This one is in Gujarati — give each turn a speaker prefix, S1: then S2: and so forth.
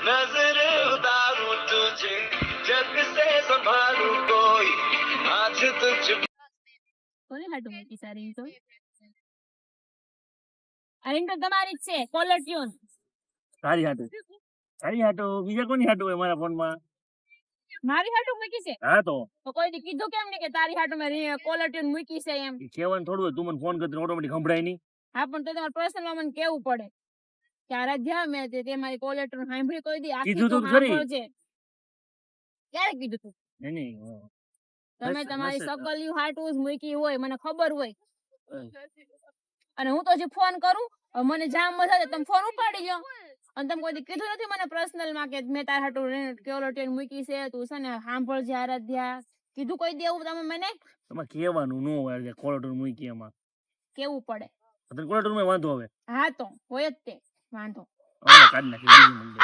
S1: नजर उतारूं तुझे जग से संभालूं कोई आज तुझ
S2: કોને હાટું મૂકી સારી તો આ તો તમારી જ છે કોલર ટ્યુન
S3: તારી હાટું બીજા કોની હાટું હોય મારા ફોનમાં?
S2: મારી હાટું મૂકી છે
S3: હા તો
S2: કોઈ દી કીધું કેમ નહીં કે તારી હાટું મેં કોલર ટ્યુન મૂકી છે એમ?
S3: કહેવાનું થોડું હોય, તું મને ફોન કરતી ઓટોમેટિક સંભળાય નહીં.
S2: હા પણ તો તમારે પર્સનલ મને કેવું પડે કે આરાધ્યા મેં તે મારી કોલર ટ્યુન સાંભળી કોઈ દી આખી
S3: કીધું
S2: તો
S3: તું ખરી.
S2: સાંભળજે. ક્યારે કીધું તું?
S3: નહીં
S2: તમે
S3: બસ,
S2: તમારી
S3: બસ.
S2: સકલિયું હાટું જ મૂકી હોય મને ખબર હોય અને હું તો જે ફોન કરું હવે મને જામ મજા તમે ફોન ઉપાડી લો અને તમે કોઈ દી કીધું નથી મને પર્સનલ માં કે મેં તાર હાટું કોલર ટ્યુન મૂકી છે તું છે ને સાંભળજે આરાધ્યા કીધું કોઈ દી એવું તમે મને
S3: તમારે કહેવાનું ન હોય કોલર મૂકી એમાં
S2: કેવું પડે
S3: કોલર વાંધો હવે
S2: હા તો હોય જ તે વાંધો
S3: કાઢી નાખી બીજી મંદિર.